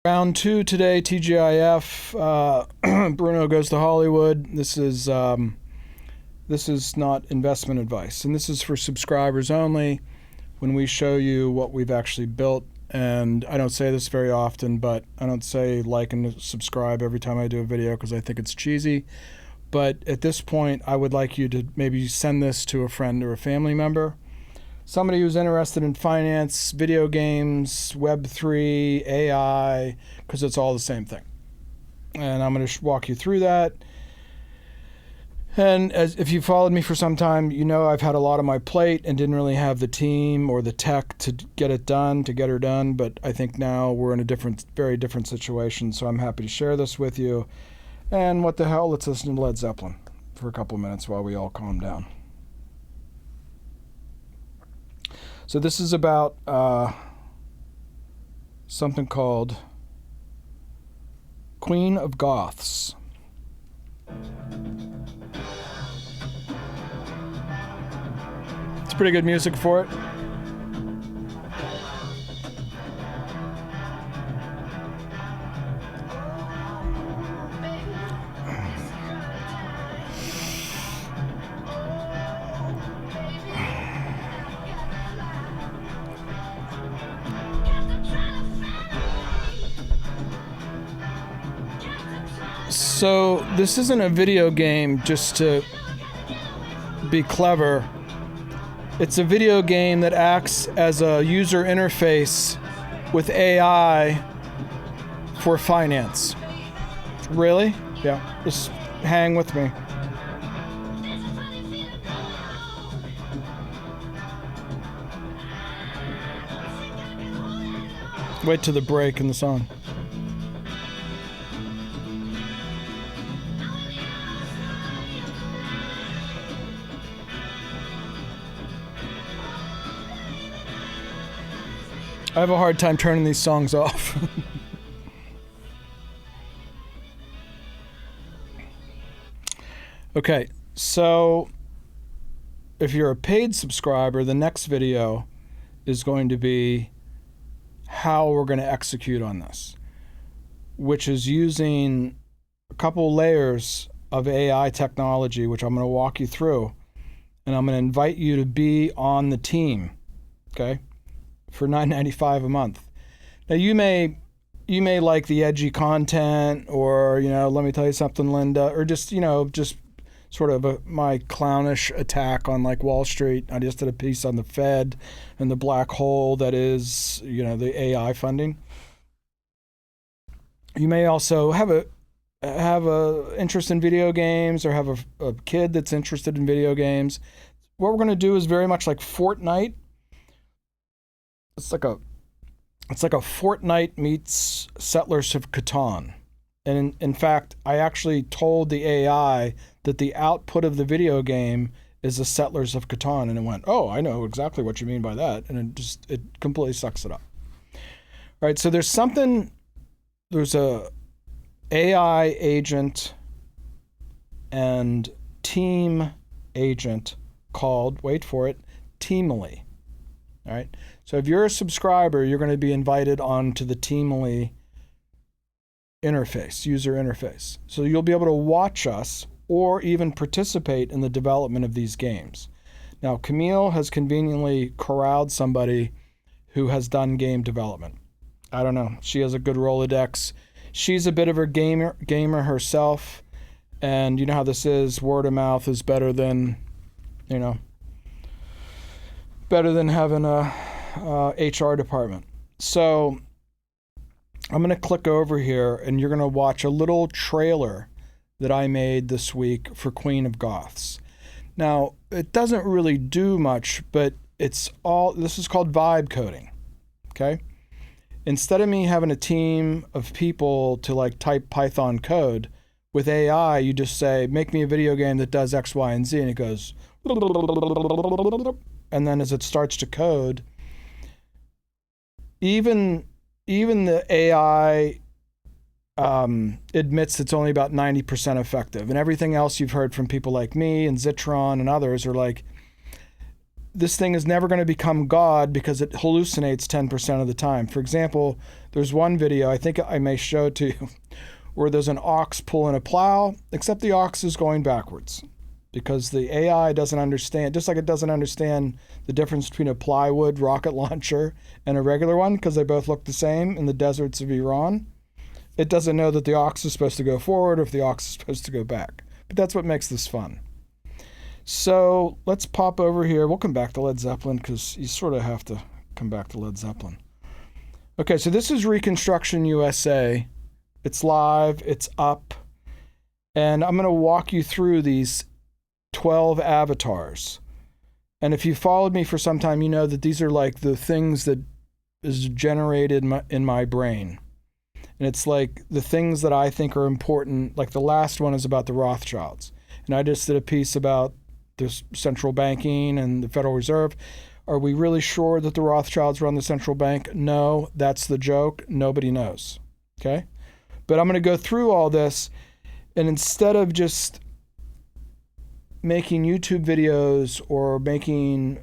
Round two today, TGIF. Bruno goes to Hollywood. This is not investment advice, and this is for subscribers only. When we show you what we've actually built, and I don't say this very often, but I don't say like and subscribe every time I do a video because I think it's cheesy. But at this point, I would like you to maybe send this to a friend or a family member. Somebody who's interested in finance, video games, Web3, AI, because it's all the same thing. And I'm going to walk you through that. And if you followed me for some time, you know I've had a lot on my plate and didn't really have the team or the tech to get her done. But I think now we're in a very different situation. So I'm happy to share this with you. And what the hell, let's listen to Led Zeppelin for a couple minutes while we all calm down. So this is about something called Queen of Goths. It's pretty good music for it. So this isn't a video game just to be clever. It's a video game that acts as a user interface with AI for finance. Really? Yeah, just hang with me. Wait till the break in the song. I have a hard time turning these songs off. Okay, so if you're a paid subscriber, the next video is going to be how we're going to execute on this, which is using a couple layers of AI technology, which I'm going to walk you through, and I'm going to invite you to be on the team, okay? For $9.95 a month. Now you may like the edgy content, or let me tell you something, Linda, or just sort of my clownish attack on like Wall Street. I just did a piece on the Fed and the black hole that is the AI funding. You may also have a interest in video games, or have a kid that's interested in video games. What we're going to do is very much like Fortnite. It's like a Fortnite meets Settlers of Catan. And in fact, I actually told the AI that the output of the video game is a Settlers of Catan, and it went, "Oh, I know exactly what you mean by that," and it completely sucks it up. All right, so there's a AI agent and team agent called, wait for it, Teamily. All right. So if you're a subscriber, you're going to be invited onto the Teamily interface, user interface. So you'll be able to watch us or even participate in the development of these games. Now, Camille has conveniently corralled somebody who has done game development. I don't know. She has a good Rolodex. She's a bit of a gamer herself. And you know how this is. Word of mouth is better than having a HR department. So I'm going to click over here, and you're going to watch a little trailer that I made this week for Queen of Goths. Now, it doesn't really do much, but this is called vibe coding, okay? Instead of me having a team of people to like type Python code, with AI, you just say, make me a video game that does X, Y, and Z, and it goes, and then as it starts to code, even the AI admits it's only about 90% effective. And everything else you've heard from people like me and Zitron and others are like, this thing is never going to become God because it hallucinates 10% of the time. For example, there's one video, I think I may show it to you, where there's an ox pulling a plow, except the ox is going backwards because the AI doesn't understand, just like it doesn't understand the difference between a plywood rocket launcher and a regular one because they both look the same in the deserts of Iran. It doesn't know that the ox is supposed to go forward or if the ox is supposed to go back. But that's what makes this fun. So let's pop over here. We'll come back to Led Zeppelin because you sort of have to come back to Led Zeppelin. Okay, so this is Reconstruction USA. It's live, it's up. And I'm going to walk you through these 12 avatars. And if you followed me for some time, you know that these are like the things that is generated in my brain. And it's like the things that I think are important. Like the last one is about the Rothschilds. And I just did a piece about the central banking and the Federal Reserve. Are we really sure that the Rothschilds run the central bank? No, that's the joke. Nobody knows. Okay? But I'm going to go through all this, and instead of just making YouTube videos or making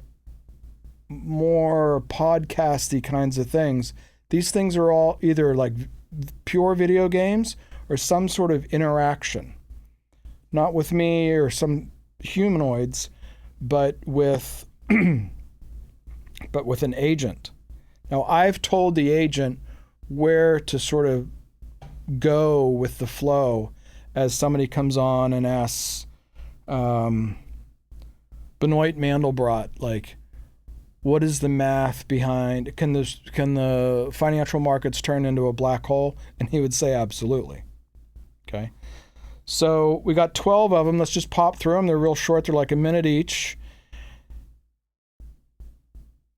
more podcasty kinds of things, these things are all either like pure video games or some sort of interaction. Not with me or some humanoids, but with an agent. Now, I've told the agent where to sort of go with the flow as somebody comes on and asks Benoit Mandelbrot, like, what is the math behind, can the financial markets turn into a black hole? And he would say, absolutely. Okay. So we got 12 of them. Let's just pop through them. They're real short. They're like a minute each.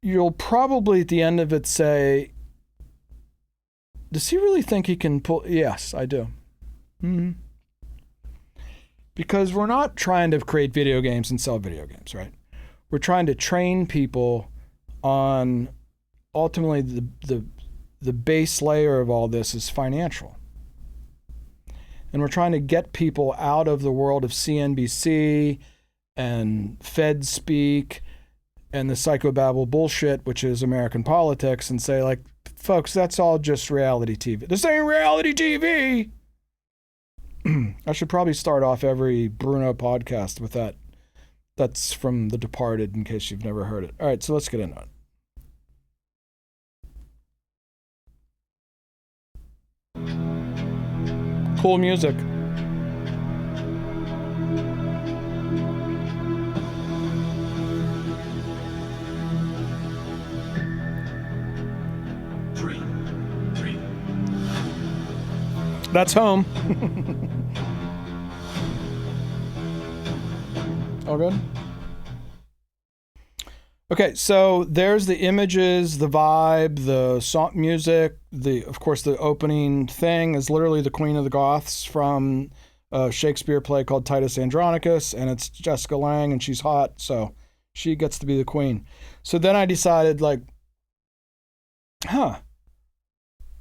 You'll probably at the end of it say, does he really think he can pull? Yes, I do. Mm-hmm. Because we're not trying to create video games and sell video games, right? We're trying to train people on ultimately the base layer of all this is financial. And we're trying to get people out of the world of CNBC and Fed speak and the psychobabble bullshit, which is American politics, and say, like, folks, that's all just reality TV. This ain't reality TV. I should probably start off every Bruno podcast with that. That's from The Departed, in case you've never heard it. All right, so let's get into it. Cool music. Three. That's home. All good? Okay, so there's the images, the vibe, the song music. Of course, the opening thing is literally the Queen of the Goths from a Shakespeare play called Titus Andronicus, and it's Jessica Lange, and she's hot, so she gets to be the queen. So then I decided, like, well,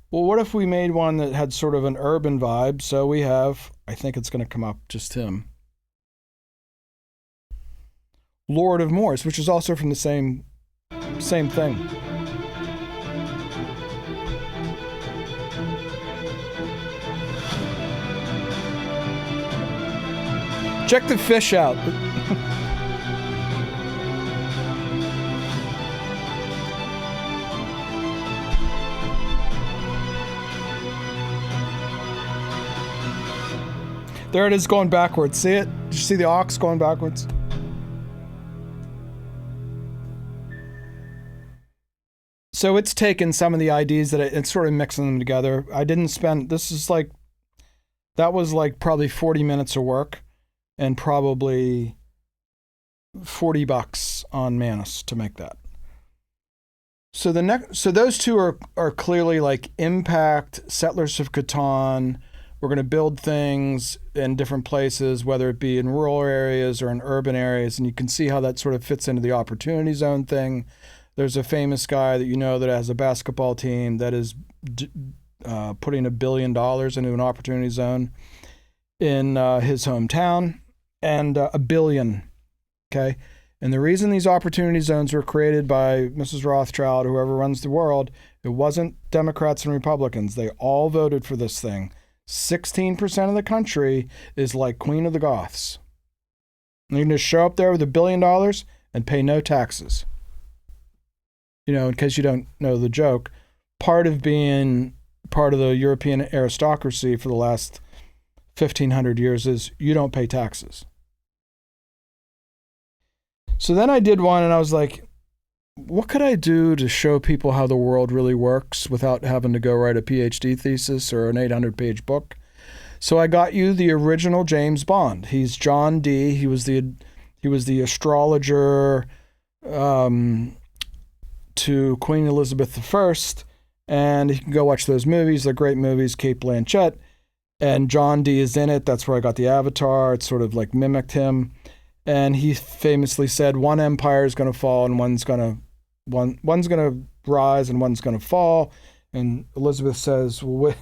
what if we made one that had sort of an urban vibe? So we have, I think it's going to come up, just him. Lord of Morse, which is also from the same thing. Check the fish out. There it is going backwards. See it? Did you see the ox going backwards? So it's taken some of the ideas that it's sort of mixing them together. I didn't spend, that was like probably 40 minutes of work and probably $40 on Manus to make that. So those two are clearly like Impact, Settlers of Catan. We're going to build things in different places, whether it be in rural areas or in urban areas. And you can see how that sort of fits into the opportunity zone thing. There's a famous guy that you know that has a basketball team that is putting $1 billion into an opportunity zone in his hometown, and $1 billion, okay? And the reason these opportunity zones were created by Mrs. Rothschild, whoever runs the world, it wasn't Democrats and Republicans. They all voted for this thing. 16% of the country is like Queen of the Goths. You can just show up there with $1 billion and pay no taxes. In case you don't know the joke, part of being part of the European aristocracy for the last 1,500 years is you don't pay taxes. So then I did one and I was like, what could I do to show people how the world really works without having to go write a PhD thesis or an 800-page book? So I got you the original James Bond. He's John Dee. He was the astrologer to Queen Elizabeth I, and you can go watch those movies. They're great movies. Kate Blanchett and John Dee is in it. That's where I got the avatar. It sort of like mimicked him. And he famously said, one empire is going to fall and one's going to rise and one's going to fall. And Elizabeth says, well,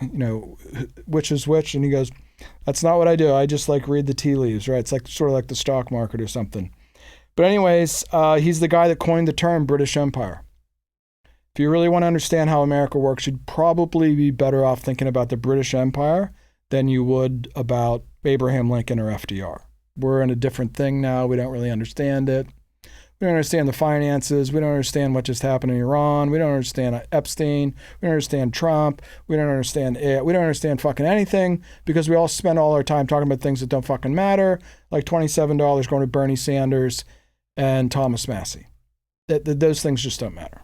which is which? And he goes, that's not what I do. I just read the tea leaves, right? It's sort of like the stock market or something. But anyways, he's the guy that coined the term British Empire. If you really want to understand how America works, you'd probably be better off thinking about the British Empire than you would about Abraham Lincoln or FDR. We're in a different thing now. We don't really understand it. We don't understand the finances. We don't understand what just happened in Iran. We don't understand Epstein. We don't understand Trump. We don't understand fucking anything because we all spend all our time talking about things that don't fucking matter, like $27 going to Bernie Sanders and Thomas Massey. Those things just don't matter.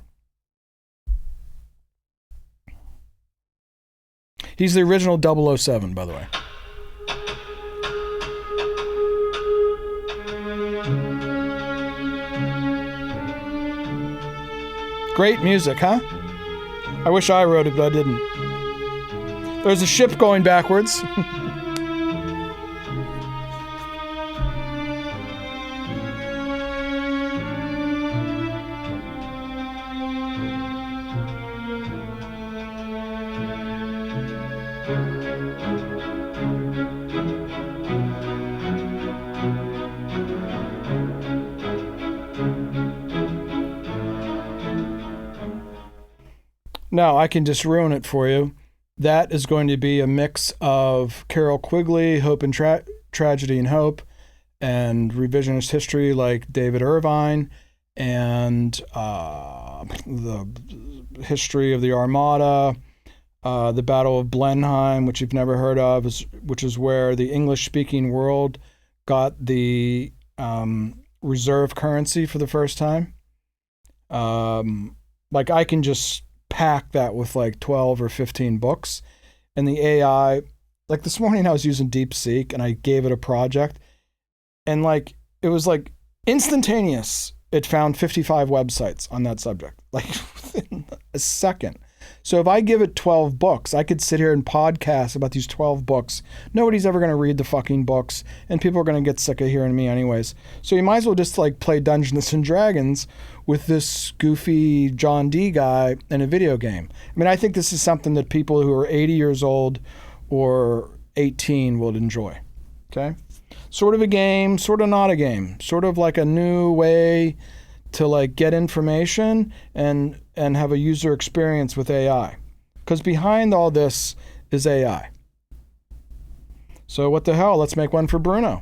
He's the original 007, by the way. Great music, huh? I wish I wrote it, but I didn't. There's a ship going backwards. Now, I can just ruin it for you. That is going to be a mix of Carol Quigley, Hope and Tragedy and Hope, and revisionist history like David Irvine, and the history of the Armada, the Battle of Blenheim, which you've never heard of, which is where the English-speaking world got the reserve currency for the first time. I can just pack that with 12 or 15 books. And the AI, this morning I was using DeepSeek and I gave it a project and it was instantaneous. It found 55 websites on that subject, within a second. So if I give it 12 books, I could sit here and podcast about these 12 books. Nobody's ever going to read the fucking books and people are going to get sick of hearing me anyways. So you might as well just play Dungeons and Dragons with this goofy John Dee guy in a video game. I mean, I think this is something that people who are 80 years old or 18 will enjoy. Okay? Sort of a game, sort of not a game. Sort of like a new way to get information and have a user experience with AI. Because behind all this is AI. So what the hell? Let's make one for Bruno.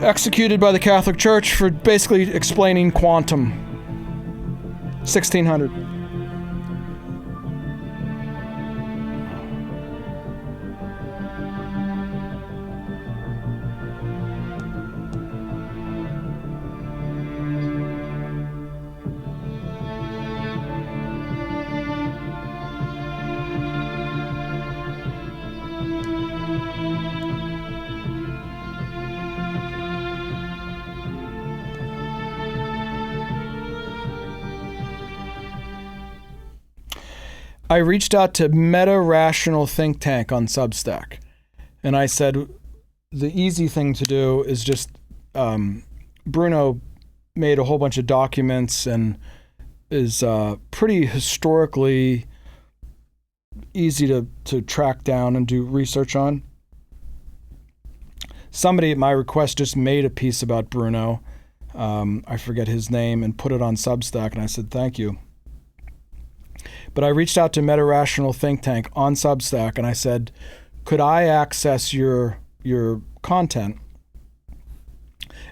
Executed by the Catholic Church for basically explaining quantum. 1600. I reached out to Meta Rational Think Tank on Substack, and I said the easy thing to do is just Bruno made a whole bunch of documents and is pretty historically easy to track down and do research on. Somebody at my request just made a piece about Bruno. I forget his name, and put it on Substack, and I said, thank you. But I reached out to Meta Rational Think Tank on Substack, and I said, could I access your content?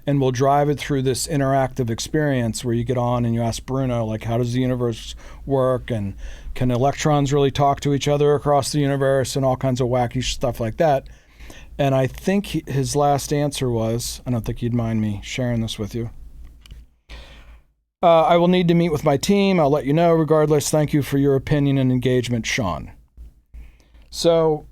And we'll drive it through this interactive experience where you get on and you ask Bruno, like, how does the universe work? And can electrons really talk to each other across the universe? And all kinds of wacky stuff like that. And I think his last answer was, I don't think you'd mind me sharing this with you. I will need to meet with my team. I'll let you know. Regardless, thank you for your opinion and engagement, Sean. So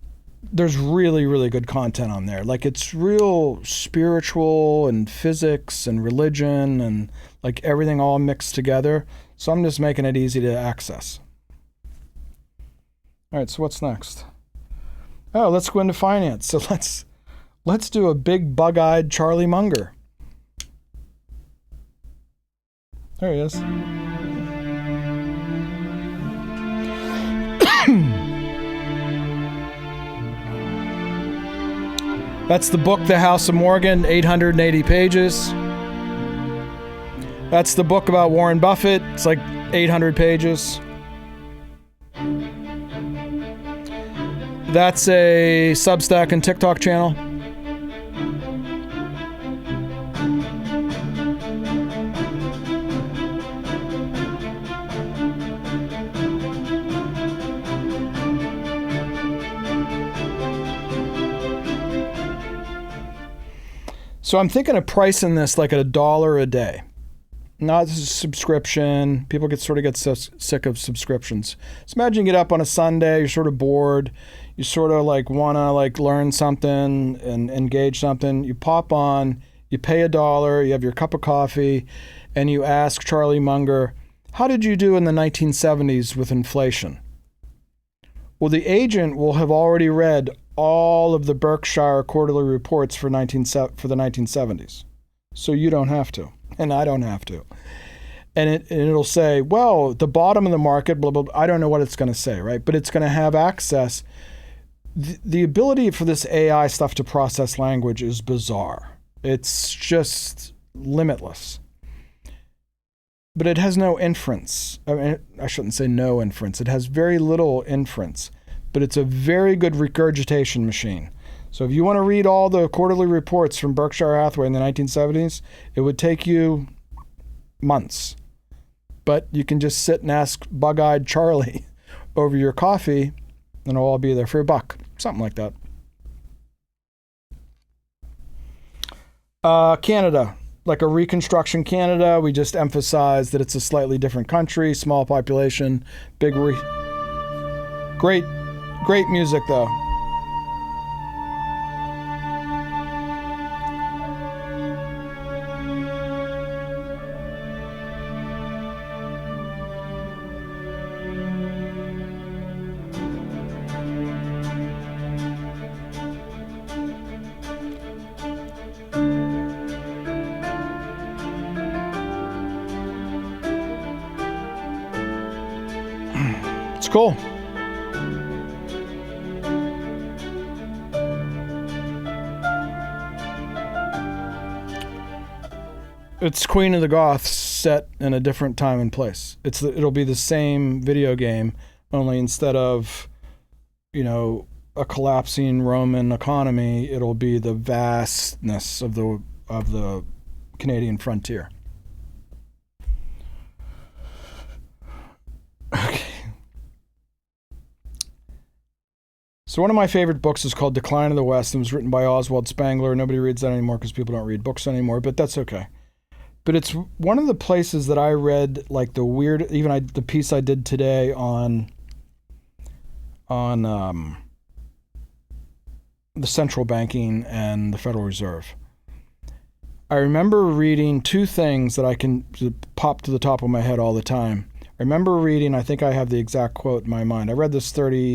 there's really, really good content on there. Like, it's real spiritual and physics and religion and like everything all mixed together. So I'm just making it easy to access. All right, so what's next? Oh, let's go into finance. So let's do a big bug-eyed Charlie Munger. There he is. That's the book, The House of Morgan, 880 pages. That's the book about Warren Buffett. It's like 800 pages. That's a Substack and TikTok channel. So I'm thinking of pricing this like at $1 a day. Not a subscription. People sort of get sick of subscriptions. So imagine you get up on a Sunday, you're sort of bored, you sort of like want to like learn something and engage something. You pop on, you pay $1, you have your cup of coffee, and you ask Charlie Munger, how did you do in the 1970s with inflation? Well, the agent will have already read all of the Berkshire quarterly reports for the 1970s. So you don't have to, and I don't have to. And it'll say, well, the bottom of the market, blah, blah, blah. I don't know what it's going to say, right? But it's going to have access. The ability for this AI stuff to process language is bizarre. It's just limitless. But it has no inference. I mean, I shouldn't say no inference. It has very little inference. But it's a very good regurgitation machine. So if you want to read all the quarterly reports from Berkshire Hathaway in the 1970s, it would take you months. But you can just sit and ask bug-eyed Charlie over your coffee, and it'll all be there for $1, something like that. Canada, like a Reconstruction Canada, we just emphasize that it's a slightly different country, small population, Great music, though. It's cool. It's Queen of the Goths set in a different time and place. It'll be the same video game, only instead of, a collapsing Roman economy, it'll be the vastness of the Canadian frontier. Okay. So one of my favorite books is called Decline of the West. It was written by Oswald Spengler. Nobody reads that anymore because people don't read books anymore, but that's okay. But it's one of the places that I read like the weird, the piece I did today on the central banking and the Federal Reserve. I remember reading two things that I can pop to the top of my head all the time. I remember reading, I think I have the exact quote in my mind. I read this 35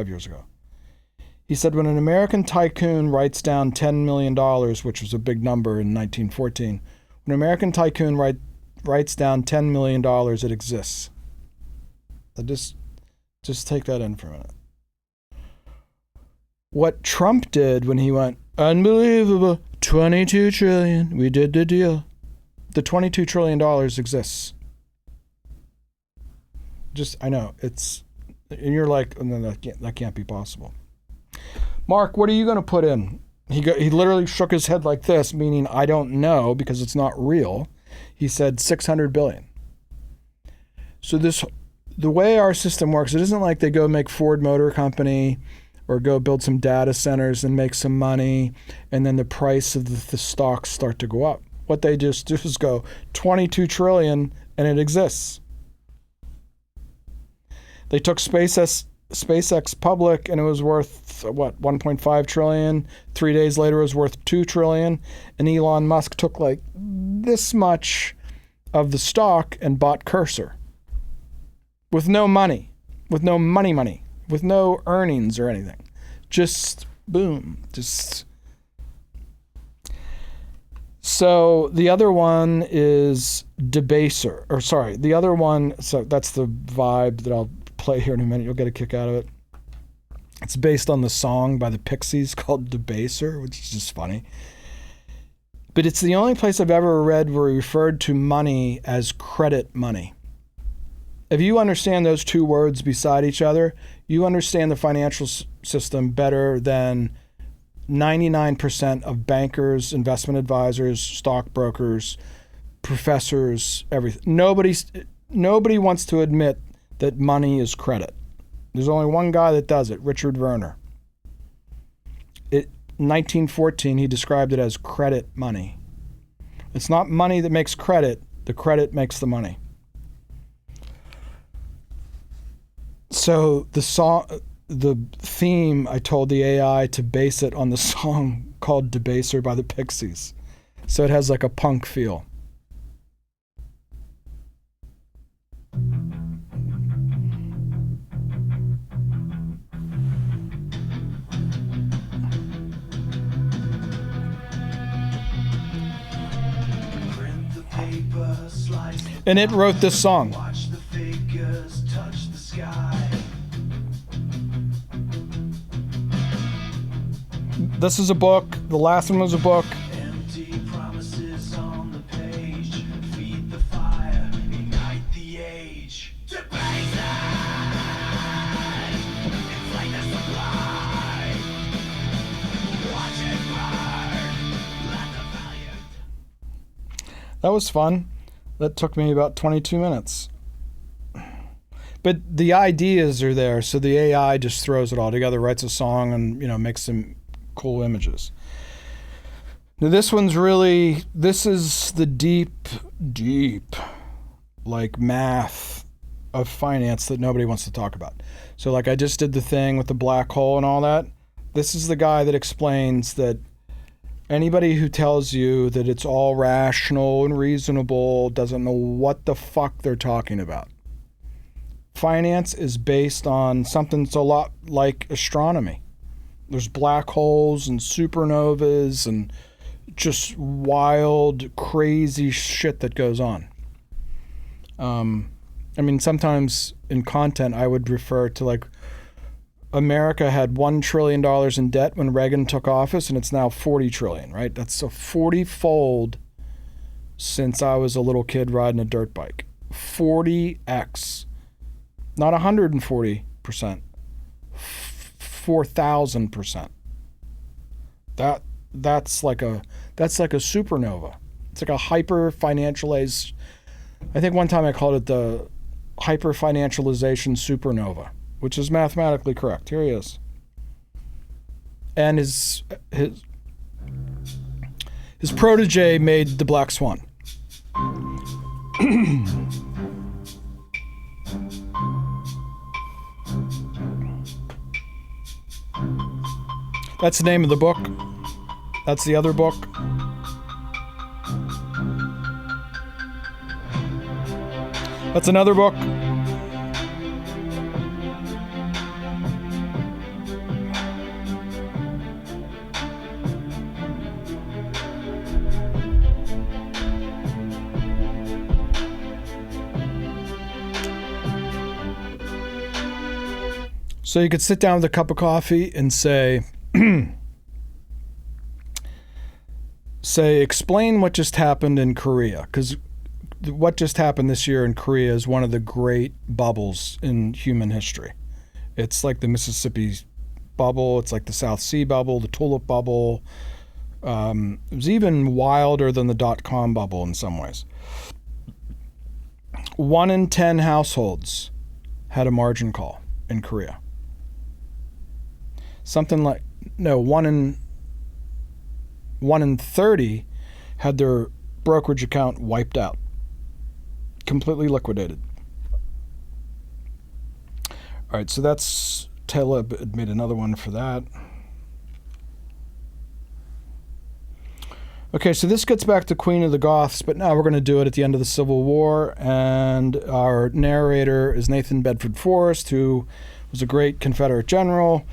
years ago. He said, when an American tycoon writes down $10 million, which was a big number in 1914, when an American tycoon writes down $10 million, it exists. That just Just take that in for a minute. What Trump did when he went, unbelievable, 22 trillion, we did the deal. The $22 trillion exists. I know, and you're like, no, that can't be possible. Mark, what are you going to put in? He literally shook his head like this, meaning I don't know because it's not real. He said 600 billion. So the way our system works, it isn't like they go make Ford Motor Company or go build some data centers and make some money, and then the price of the stocks start to go up. What they just do is go 22 trillion and it exists. They took SpaceX public and it was worth, 1.5 trillion. 3 days later it was worth 2 trillion. And Elon Musk took like this much of the stock and bought Cursor. With no money, with no money, with no earnings or anything. Just boom, So the other one is Debaser, the other one, so that's the vibe that I'll play here in a minute. You'll get a kick out of it. It's based on the song by the Pixies called Debaser, which is just funny. But it's the only place I've ever read where he referred to money as credit money. If you understand those two words beside each other, you understand the financial system better than 99% of bankers, investment advisors, stockbrokers, professors, everything. Nobody wants to admit that money is credit. There's only one guy that does it, Richard Werner. In 1914, he described it as credit money. It's not money that makes credit, the credit makes the money. So the theme, I told the AI to base it on the song called Debaser by the Pixies. So it has like a punk feel. And it wrote this song. Watch the figures touch the sky. This is a book. The last one was a book. Empty promises on the page. Feed the fire, ignite the age. It's like the supply. Watch it burn. Let the valiant. That was fun. That took me about 22 minutes. But the ideas are there, so the AI just throws it all together, writes a song, and makes some cool images. Now this is the deep, like math of finance that nobody wants to talk about. So like I just did the thing with the black hole and all that. This is the guy that explains that anybody who tells you that it's all rational and reasonable doesn't know what the fuck they're talking about. Finance is based on something that's a lot like astronomy. There's black holes and supernovas and just wild, crazy shit that goes on. Sometimes in content I would refer to like America had $1 trillion in debt when Reagan took office, and it's now 40 trillion, right? That's a 40-fold since I was a little kid riding a dirt bike. 40x. Not 140%. 4,000%. That's like a supernova. It's like a hyper financialized. I think one time I called it the hyper financialization supernova, which is mathematically correct. Here he is. And his protege made the Black Swan. That's the name of the book. That's the other book. That's another book. So you could sit down with a cup of coffee and say, explain what just happened in Korea. Because what just happened this year in Korea is one of the great bubbles in human history. It's like the Mississippi bubble. It's like the South Sea bubble, the tulip bubble. It was even wilder than the dot-com bubble in some ways. 1 in 10 households had a margin call in Korea. Something like, no, 1 in 30 had their brokerage account wiped out, completely liquidated. All right, so that's, Taleb had made another one for that. Okay, so this gets back to Queen of the Goths, but now we're going to do it at the end of the Civil War, and our narrator is Nathan Bedford Forrest, who was a great Confederate general.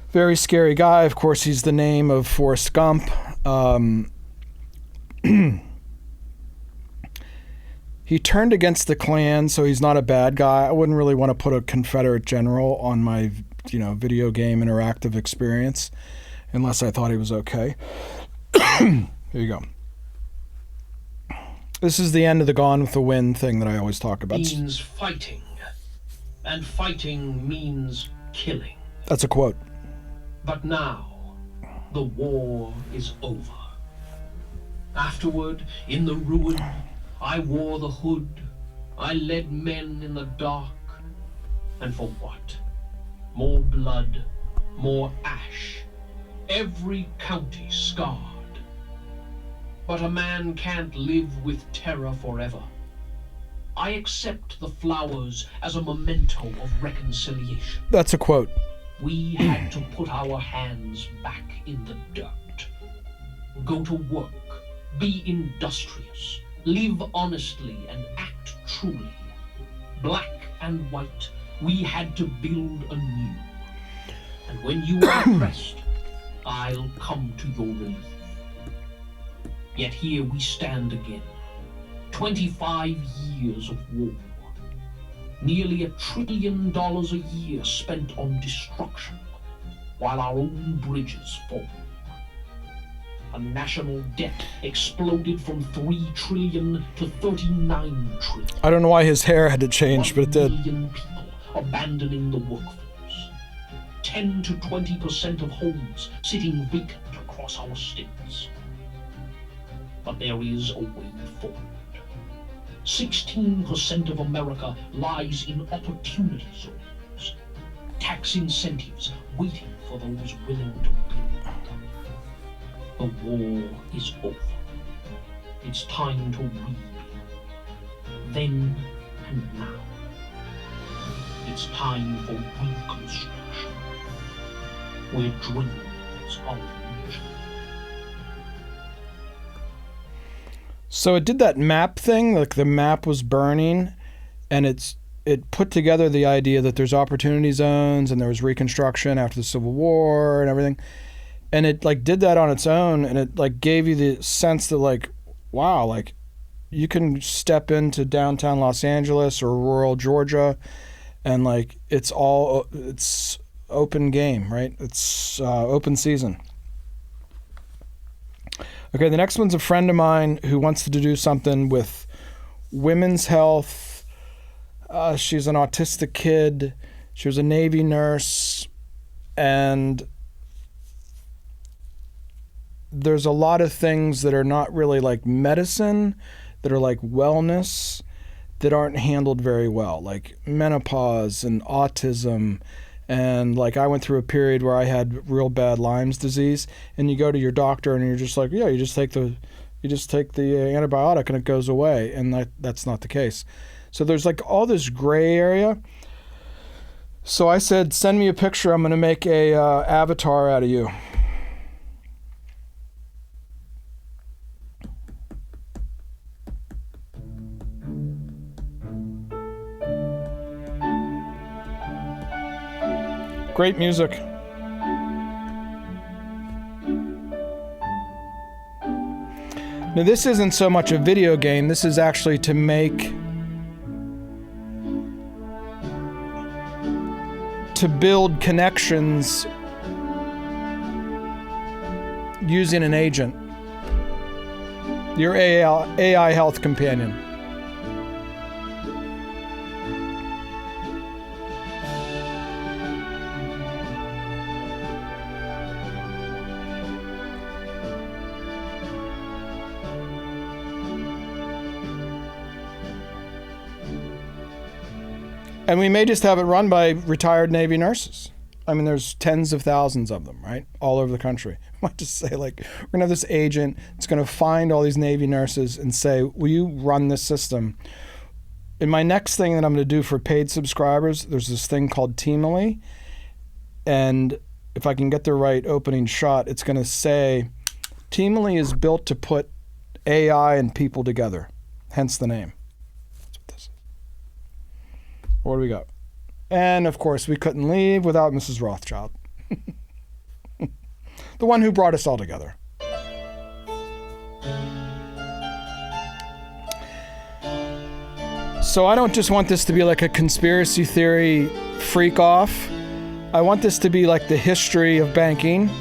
Very scary guy. Of course, he's the name of Forrest Gump. He turned against the Klan, so he's not a bad guy. I wouldn't really want to put a Confederate general on my, video game interactive experience, unless I thought he was okay. Here you go. This is the end of the Gone with the Wind thing that I always talk about. Means fighting, and fighting means killing. That's a quote. But now, the war is over. Afterward, in the ruin, I wore the hood. I led men in the dark. And for what? More blood, more ash. Every county scarred. But a man can't live with terror forever. I accept the flowers as a memento of reconciliation. That's a quote. We had to put our hands back in the dirt. Go to work, be industrious, live honestly and act truly. Black and white, we had to build anew. And when you are pressed, I'll come to your relief. Yet here we stand again. 25 years of war. Nearly $1 trillion a year spent on destruction, while our own bridges fall. A national debt exploded from 3 trillion to 39 trillion. I don't know why his hair had to change, but it did. 1 million people abandoning the workforce. 10 to 20% of homes sitting vacant across our states. But there is a way forward. 16% of America lies in opportunity zones. Tax incentives waiting for those willing to build. The war is over. It's time to rebuild. Then and now. It's time for reconstruction. Where dreams are reaching. So it did that map thing, like the map was burning, and it put together the idea that there's opportunity zones and there was reconstruction after the Civil War and everything. And it like did that on its own, and it like gave you the sense that like, wow, like you can step into downtown Los Angeles or rural Georgia and like it's open game, right? It's open season. Okay, the next one's a friend of mine who wants to do something with women's health. She's an autistic kid. She was a Navy nurse. And there's a lot of things that are not really like medicine, that are like wellness, that aren't handled very well, like menopause and autism. And like I went through a period where I had real bad Lyme's disease, and you go to your doctor and you're just like, yeah, you just take the antibiotic and it goes away, and that's not the case. So there's like all this gray area. So I said, send me a picture. I'm going to make a avatar out of you. Great music. Now this isn't so much a video game, this is actually to make to build connections using an agent, your AI health companion. And we may just have it run by retired Navy nurses. I mean, there's tens of thousands of them, right? All over the country. I might just say, like, we're going to have this agent that's going to find all these Navy nurses and say, will you run this system? In my next thing that I'm going to do for paid subscribers, there's this thing called Teamily. And if I can get the right opening shot, it's going to say, Teamily is built to put AI and people together, hence the name. That's what this is. What do we got? And of course, we couldn't leave without Mrs. Rothschild. The one who brought us all together. So I don't just want this to be like a conspiracy theory freak off. I want this to be like the history of banking.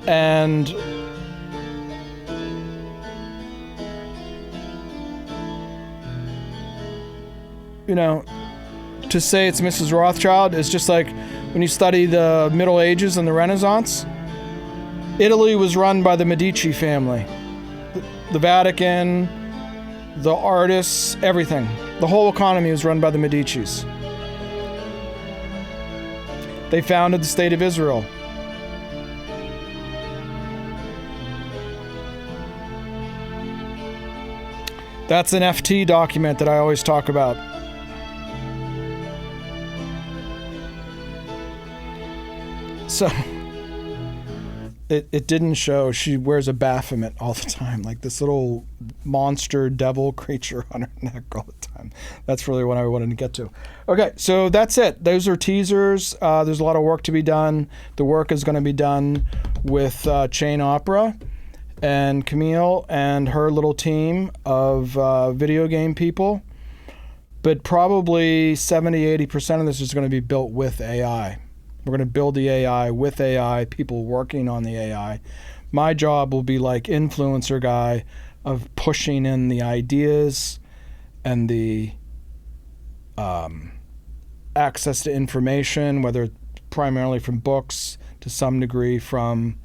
And you know, to say it's Mrs. Rothschild is just like when you study the Middle Ages and the Renaissance. Italy was run by the Medici family. The Vatican, the artists, everything. The whole economy was run by the Medicis. They founded the State of Israel. That's an FT document that I always talk about. So it didn't show. She wears a Baphomet all the time, like this little monster devil creature on her neck all the time. That's really what I wanted to get to. Okay, so that's it. Those are teasers. There's a lot of work to be done. The work is going to be done with ChainOpera and Camille and her little team of video game people. But probably 70-80% of this is going to be built with AI. We're going to build the AI with AI, people working on the AI. My job will be like influencer guy of pushing in the ideas and the access to information, whether primarily from books, to some degree from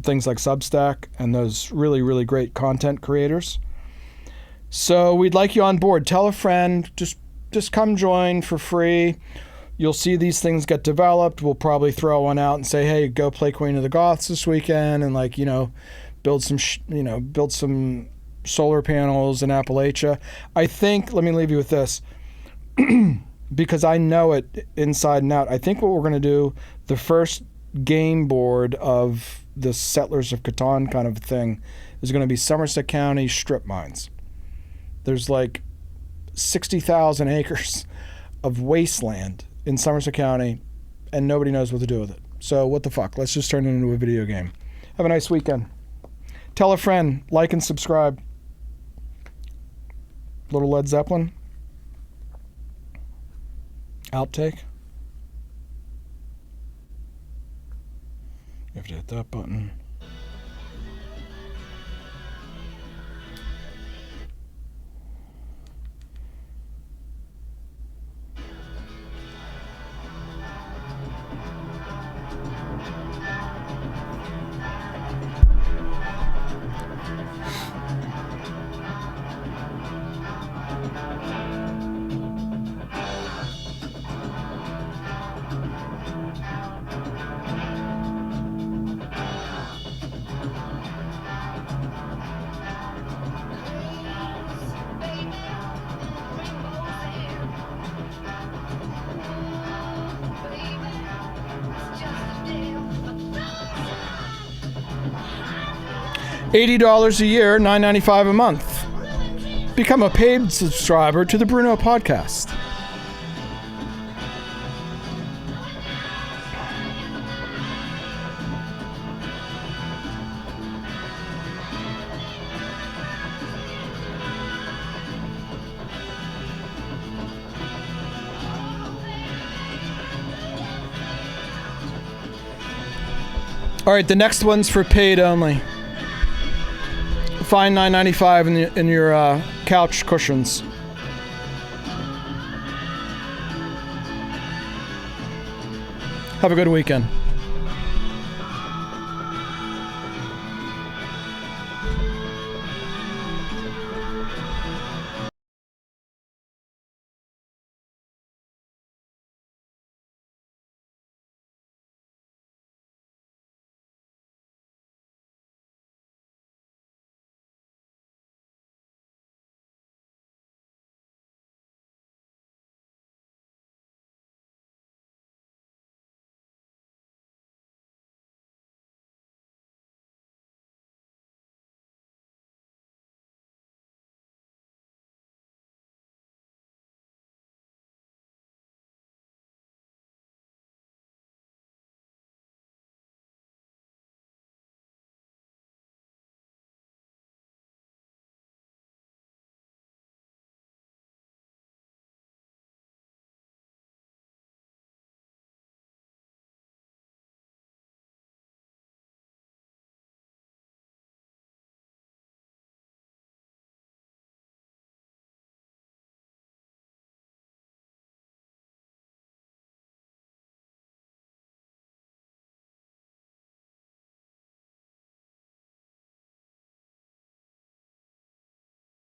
things like Substack and those really, really great content creators. So we'd like you on board. Tell a friend. Just come join for free. You'll see these things get developed. We'll probably throw one out and say, hey, go play Queen of the Goths this weekend and build some solar panels in Appalachia. I think, let me leave you with this, because I know it inside and out. I think what we're going to do, the first game board of this Settlers of Catan kind of thing is going to be Somerset County strip mines. There's like 60,000 acres of wasteland in Somerset County, and nobody knows what to do with it. So what the fuck? Let's just turn it into a video game. Have a nice weekend. Tell a friend, like and subscribe. Little Led Zeppelin. Outtake. You have to hit that button. $80 a year, $9.95 a month. Become a paid subscriber to the Bruno Podcast. All right, the next one's for paid only. Find $9.95 in your couch cushions. Have a good weekend.